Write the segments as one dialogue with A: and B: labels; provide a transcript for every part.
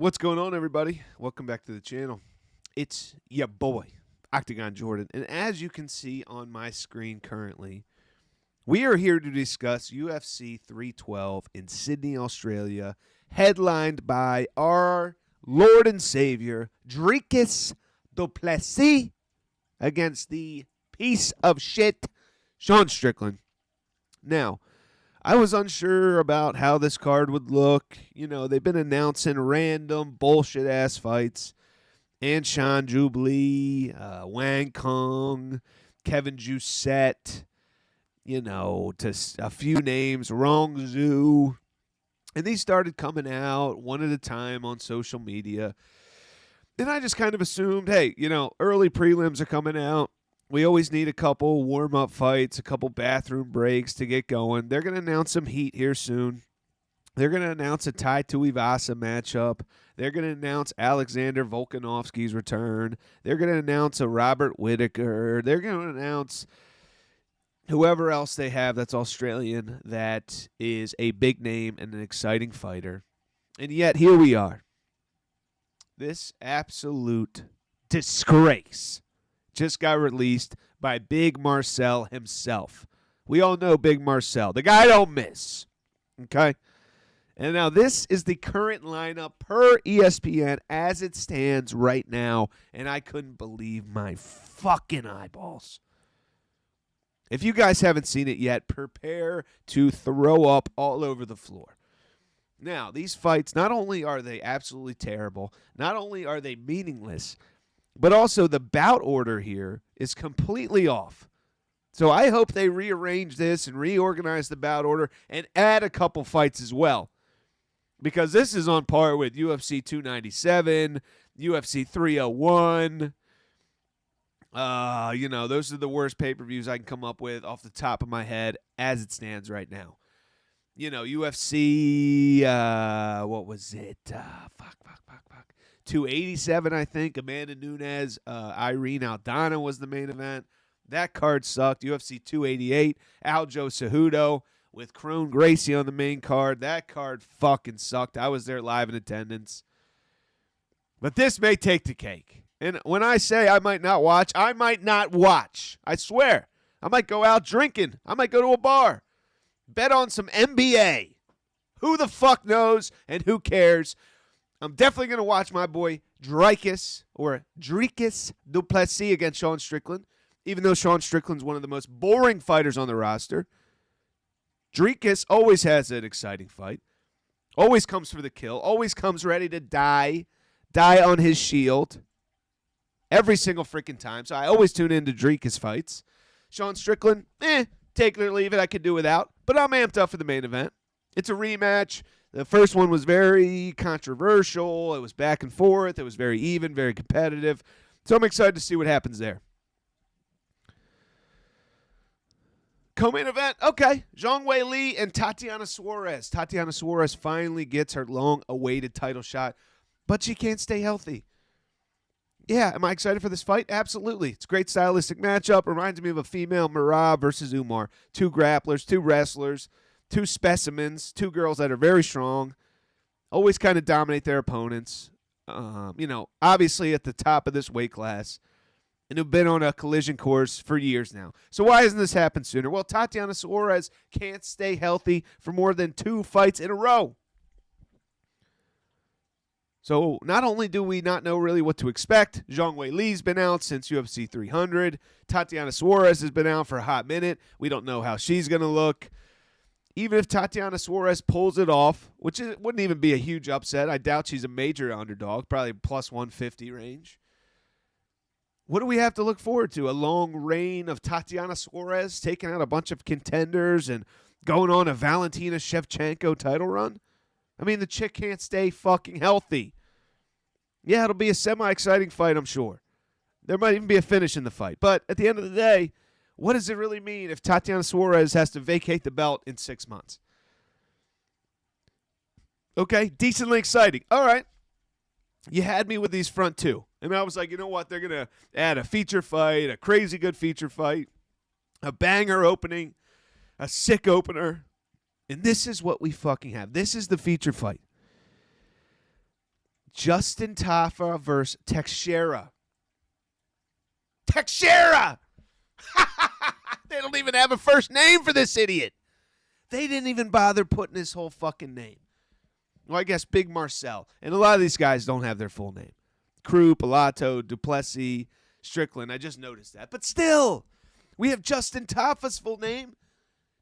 A: What's going on, everybody? Welcome back to the channel. It's your boy, Octagon Jordan. And as you can see on my screen currently, we are here to discuss UFC 312 in Sydney, Australia, headlined by our Lord and Savior, Dricus Du Plessis, against the piece of shit, Sean Strickland. Now, I was unsure about how this card would look. You know, they've been announcing random bullshit-ass fights. Anshan Jubilee, Wang Kong, Kevin Jousset, you know, to a few names, Rong Zhu. And these started coming out one at a time on social media. And I just kind of assumed, hey, you know, early prelims are coming out. We always need a couple warm-up fights, a couple bathroom breaks to get going. They're going to announce some heat here soon. They're going to announce a Tai Tuivasa matchup. They're going to announce Alexander Volkanovski's return. They're going to announce a Robert Whittaker. They're going to announce whoever else they have that's Australian that is a big name and an exciting fighter. And yet, here we are. This absolute disgrace just got released by Big Marcel himself. We all know Big Marcel. The guy don't miss. Okay? And now this is the current lineup per ESPN as it stands right now, and I couldn't believe my fucking eyeballs. If you guys haven't seen it yet, prepare to throw up all over the floor. Now, these fights, not only are they absolutely terrible, not only are they meaningless, but also the bout order here is completely off. So I hope they rearrange this and reorganize the bout order and add a couple fights as well. Because this is on par with UFC 297, UFC 301. You know, those are the worst pay-per-views I can come up with off the top of my head as it stands right now. You know, UFC, what was it? 287, I think. Amanda Nunes, Irene Aldana was the main event. That card sucked. UFC 288, Aljo Cejudo with Crone Gracie on the main card. That card fucking sucked. I was there live in attendance. But this may take the cake. And when I say I might not watch, I might not watch. I swear. I might go out drinking. I might go to a bar. Bet on some NBA. Who the fuck knows and who cares? I'm definitely going to watch my boy Dricus Du Plessis against Sean Strickland, even though Sean Strickland's one of the most boring fighters on the roster. Dricus always has an exciting fight, always comes for the kill, always comes ready to die on his shield every single freaking time. So I always tune into Dricus fights. Sean Strickland, take it or leave it, I could do without, but I'm amped up for the main event. It's a rematch. The first one was very controversial. It was back and forth. It was very even, very competitive. So I'm excited to see what happens there. Co-main event, okay. Zhang Weili and Tatiana Suarez. Tatiana Suarez finally gets her long-awaited title shot, but she can't stay healthy. Yeah, am I excited for this fight? Absolutely. It's a great stylistic matchup. Reminds me of a female Merab versus Umar. Two grapplers, two wrestlers, two specimens, two girls that are very strong, always kind of dominate their opponents. You know, obviously at the top of this weight class, and have been on a collision course for years now. So why hasn't this happened sooner? Well, Tatiana Suarez can't stay healthy for more than 2 fights in a row. So not only do we not know really what to expect, Zhang Weili's been out since UFC 300. Tatiana Suarez has been out for a hot minute. We don't know how she's going to look. Even if Tatiana Suarez pulls it off, which wouldn't even be a huge upset, I doubt she's a major underdog, probably plus 150 range. What do we have to look forward to? A long reign of Tatiana Suarez taking out a bunch of contenders and going on a Valentina Shevchenko title run? I mean, the chick can't stay fucking healthy. Yeah, it'll be a semi-exciting fight, I'm sure. There might even be a finish in the fight. But at the end of the day, what does it really mean if Tatiana Suarez has to vacate the belt in 6 months? Okay, decently exciting. All right. You had me with these front two. And I was like, you know what? They're going to add a feature fight, a crazy good feature fight, a banger opening, a sick opener. And this is what we fucking have. This is the feature fight. Justin Tafa versus Teixeira. Teixeira! They don't even have a first name for this idiot. They didn't even bother putting his whole fucking name. Well, I guess Big Marcel. And a lot of these guys don't have their full name. Crute, Pilato, Du Plessis, Strickland. I just noticed that. But still, we have Justin Tafa's full name.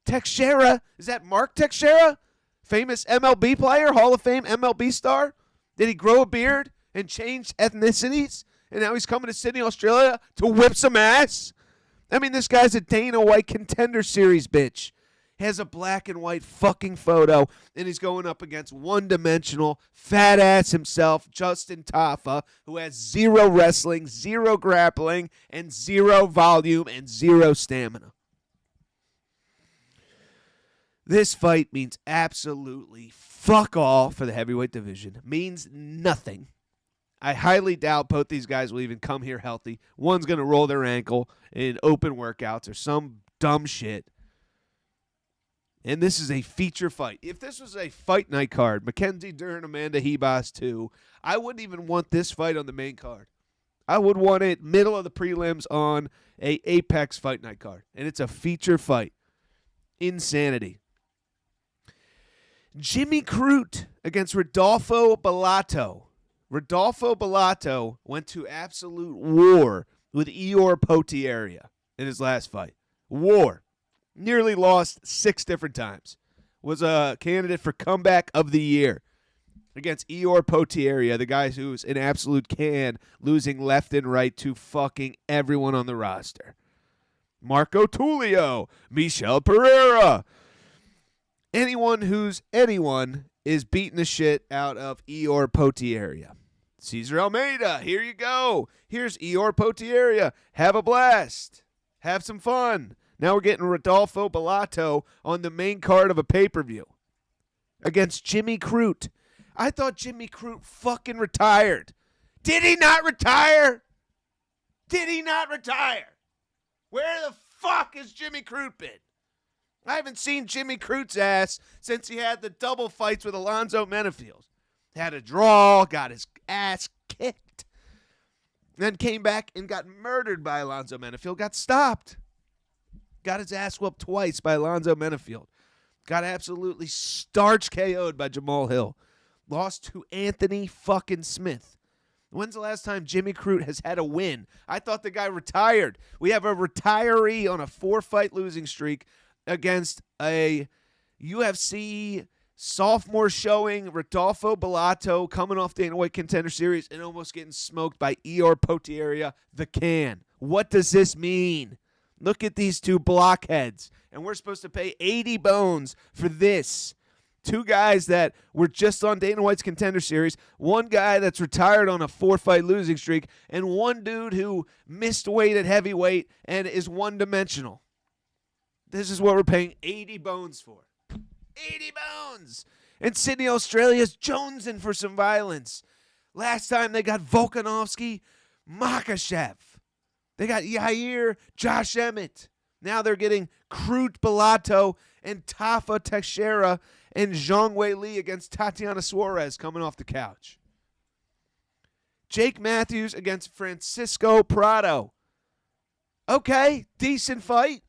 A: Teixeira. Is that Mark Teixeira? Famous MLB player, Hall of Fame MLB star? Did he grow a beard and change ethnicities? And now he's coming to Sydney, Australia to whip some ass? I mean, this guy's a Dana White Contender Series bitch. He has a black and white fucking photo, and he's going up against one-dimensional, fat ass himself, Justin Tafa, who has 0 wrestling, 0 grappling, and 0 volume, and 0 stamina. This fight means absolutely fuck all for the heavyweight division. Means nothing. I highly doubt both these guys will even come here healthy. One's going to roll their ankle in open workouts or some dumb shit. And this is a feature fight. If this was a fight night card, Mackenzie Dern, Amanda Hebos 2, I wouldn't even want this fight on the main card. I would want it middle of the prelims on a Apex fight night card. And it's a feature fight. Insanity. Jimmy Crute against Rodolfo Bellato. Rodolfo Bellato went to absolute war with Ior Potieria in his last fight. War. Nearly lost 6 different times. Was a candidate for comeback of the year against Ior Potieria, the guy who's an absolute can, losing left and right to fucking everyone on the roster. Marco Tulio, Michel Pereira. Anyone is beating the shit out of Ior Potieria. Cesar Almeida, here you go. Here's Ior Potieria. Have a blast. Have some fun. Now we're getting Rodolfo Bellato on the main card of a pay-per-view against Jimmy Crute. I thought Jimmy Crute fucking retired. Did he not retire? Did he not retire? Where the fuck has Jimmy Crute been? I haven't seen Jimmy Crute's ass since he had the double fights with Alonzo Menafield. Had a draw, got his ass kicked, then came back and got murdered by Alonzo Menafield, got stopped. Got his ass whooped twice by Alonzo Menafield. Got absolutely starch KO'd by Jamal Hill. Lost to Anthony fucking Smith. When's the last time Jimmy Crute has had a win? I thought the guy retired. We have a retiree on a 4-fight losing streak against a UFC sophomore showing, Rodolfo Bellato, coming off Dana White Contender Series and almost getting smoked by Ior Potieria, the can. What does this mean? Look at these two blockheads. And we're supposed to pay 80 bones for this. 2 guys that were just on Dana White's Contender Series, 1 guy that's retired on a 4-fight losing streak, and 1 dude who missed weight at heavyweight and is one-dimensional. This is what we're paying 80 bones for. 80 bones! And Sydney, Australia's jonesing for some violence. Last time they got Volkanovski, Makhachev. They got Yair, Josh Emmett. Now they're getting Crute Bellato and Tafa Teixeira and Zhang Wei Li against Tatiana Suarez coming off the couch. Jake Matthews against Francisco Prado. Okay, decent fight.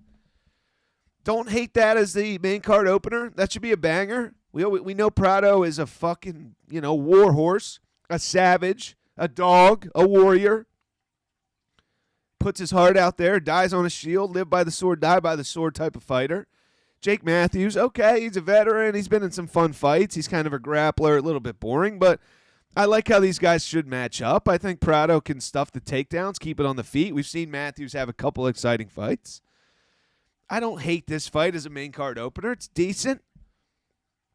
A: Don't hate that as the main card opener. That should be a banger. We know Prado is a fucking, war horse, a savage, a dog, a warrior. Puts his heart out there, dies on a shield, live by the sword, die by the sword type of fighter. Jake Matthews, okay, he's a veteran. He's been in some fun fights. He's kind of a grappler, a little bit boring, but I like how these guys should match up. I think Prado can stuff the takedowns, keep it on the feet. We've seen Matthews have a couple exciting fights. I don't hate this fight as a main card opener. It's decent.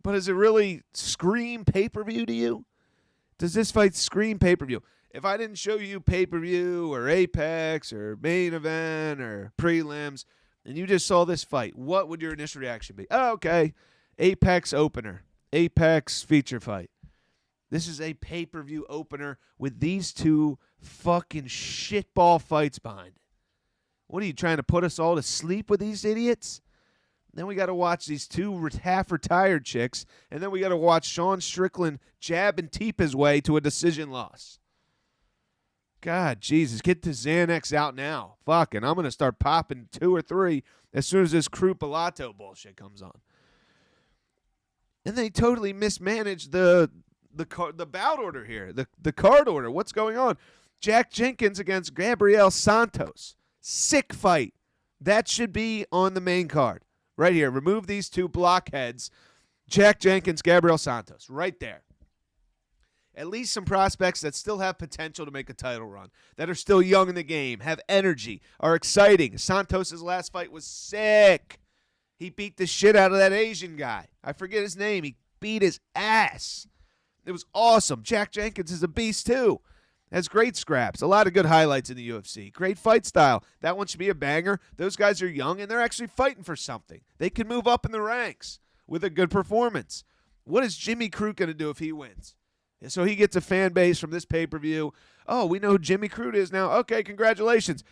A: But does it really scream pay-per-view to you? Does this fight scream pay-per-view? If I didn't show you pay-per-view or Apex or main event or prelims, and you just saw this fight, what would your initial reaction be? Oh, okay, Apex opener, Apex feature fight. This is a pay-per-view opener with these 2 fucking shitball fights behind it. What are you trying to put us all to sleep with these idiots? Then we got to watch these two half-retired chicks, and then we got to watch Sean Strickland jab and teep his way to a decision loss. God, Jesus, get the Xanax out now. Fucking, I'm going to start popping 2 or 3 as soon as this Crute Bellato bullshit comes on. And they totally mismanaged the bout order here, the card order. What's going on? Jack Jenkins against Gabriel Santos. Sick fight. That should be on the main card. Right here. Remove these 2 blockheads. Jack Jenkins, Gabriel Santos. Right there. At least some prospects that still have potential to make a title run, that are still young in the game, have energy, are exciting. Santos' last fight was sick. He beat the shit out of that Asian guy. I forget his name. He beat his ass. It was awesome. Jack Jenkins is a beast, too. Has great scraps. A lot of good highlights in the UFC. Great fight style. That one should be a banger. Those guys are young, and they're actually fighting for something. They can move up in the ranks with a good performance. What is Jimmy Crute going to do if he wins? So he gets a fan base from this pay-per-view. Oh, we know who Jimmy Crute is now. Okay, congratulations.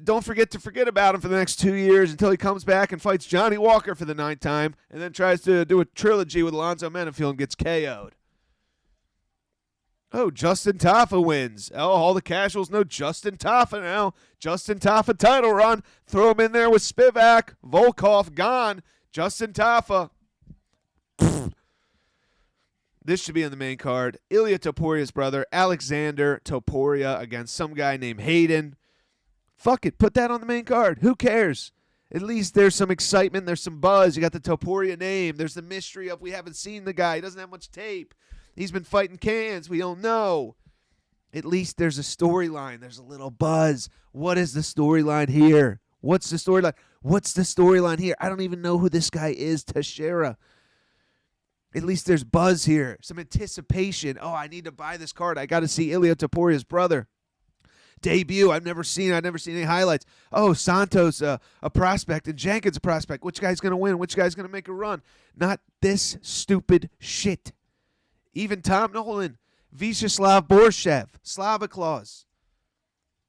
A: Don't forget about him for the next 2 years until he comes back and fights Johnny Walker for the 9th time and then tries to do a trilogy with Alonzo Menafield and gets KO'd. Oh, Justin Taffa wins. Oh, all the casuals know Justin Taffa now. Justin Taffa title run. Throw him in there with Spivak. Volkov gone. Justin Taffa. This should be on the main card. Ilya Toporia's brother, Alexander Topuria, against some guy named Hayden. Fuck it. Put that on the main card. Who cares? At least there's some excitement. There's some buzz. You got the Topuria name. There's the mystery of we haven't seen the guy. He doesn't have much tape. He's been fighting cans. We don't know. At least there's a storyline. There's a little buzz. What is the storyline here? What's the storyline? What's the storyline here? I don't even know who this guy is, Teixeira. At least there's buzz here. Some anticipation. Oh, I need to buy this card. I got to see Ilya Toporia's brother. Debut. I've never seen any highlights. Oh, Santos, a prospect, and Jenkins, a prospect. Which guy's going to win? Which guy's going to make a run? Not this stupid shit. Even Tom Nolan, Vyacheslav Borshev, Slava Claus.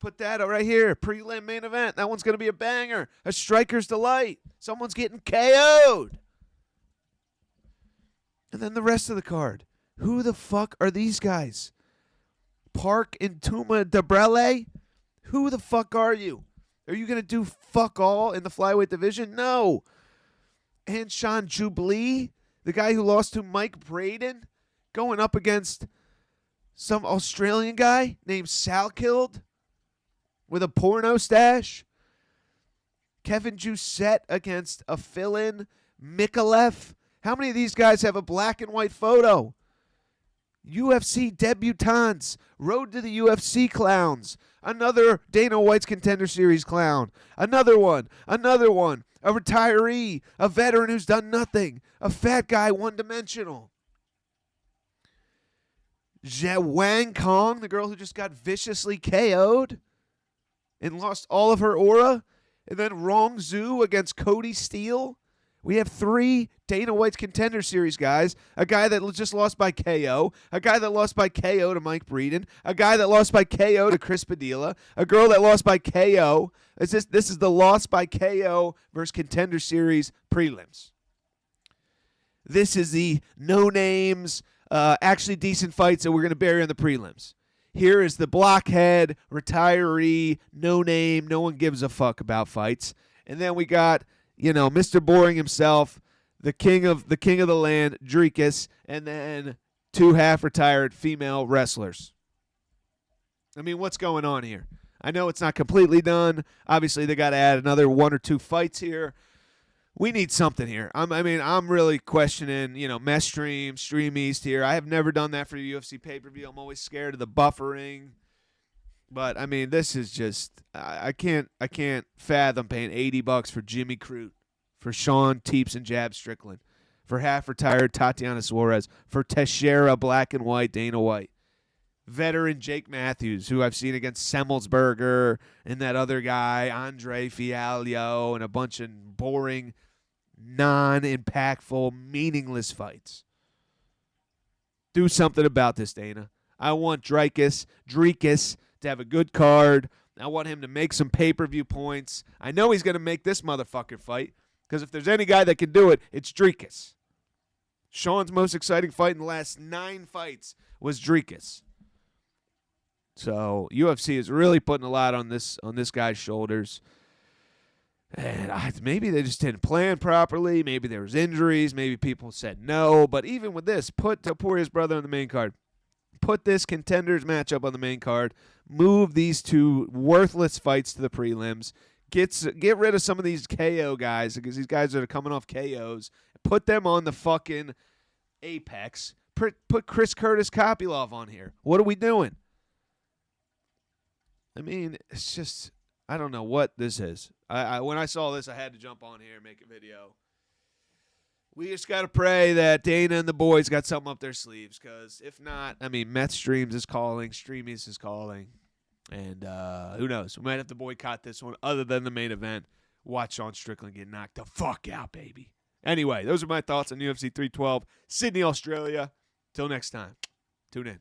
A: Put that right here. Prelim main event. That one's going to be a banger. A striker's delight. Someone's getting KO'd. And then the rest of the card. Who the fuck are these guys? Park and Tuma Debrele? Who the fuck are you? Are you going to do fuck all in the flyweight division? No. And Sean Jubilee, the guy who lost to Mike Braden, going up against some Australian guy named Salkild with a porno stash. Kevin Jousset against a fill-in Mikalev. How many of these guys have a black and white photo? UFC debutantes. Road to the UFC clowns. Another Dana White's Contender Series clown. Another one. Another one. A retiree. A veteran who's done nothing. A fat guy, one-dimensional. Wang Kong, the girl who just got viciously KO'd and lost all of her aura. And then Rong Zhu against Cody Steele. We have 3 Dana White's Contender Series guys. A guy that just lost by KO. A guy that lost by KO to Mike Breeden. A guy that lost by KO to Chris Padilla. A girl that lost by KO. This is the loss by KO versus Contender Series prelims. This is the no names, actually decent fights that we're going to bury on the prelims. Here is the blockhead, retiree, no name, no one gives a fuck about fights. And then we got, Mr. Boring himself, the king of the land, Dricus, and then 2 half-retired female wrestlers. I mean, what's going on here? I know it's not completely done. Obviously, they got to add another 1 or 2 fights here. We need something here. I'm really questioning, Mesh Stream East here. I have never done that for a UFC pay-per-view. I'm always scared of the buffering. But this is just I can't fathom paying $80 for Jimmy Crute, for Sean Teeps and Jab Strickland, for half-retired Tatiana Suarez, for Teixeira Black and White Dana White, veteran Jake Matthews, who I've seen against Semmelsberger and that other guy Andre Fialio, and a bunch of boring, non-impactful, meaningless fights. Do something about this, Dana. I want Dricus to have a good card. I want him to make some pay-per-view points. I know he's going to make this motherfucker fight. Because if there's any guy that can do it, it's Dricus. Sean's most exciting fight in the last 9 fights was Dricus. So UFC is really putting a lot on this guy's shoulders. And maybe they just didn't plan properly. Maybe there was injuries. Maybe people said no. But even with this, put Topuria's brother on the main card. Put this contenders matchup on the main card. Move these 2 worthless fights to the prelims. Get rid of some of these KO guys, because these guys that are coming off KOs. Put them on the fucking apex. Put Chris Curtis Kopylov on here. What are we doing? I mean, it's just, I don't know what this is. When I saw this, I had to jump on here and make a video. We just got to pray that Dana and the boys got something up their sleeves, because if not, I mean, Meth Streams is calling, Streamies is calling, and who knows? We might have to boycott this one other than the main event. Watch Sean Strickland get knocked the fuck out, baby. Anyway, those are my thoughts on UFC 312, Sydney, Australia. Till next time, tune in.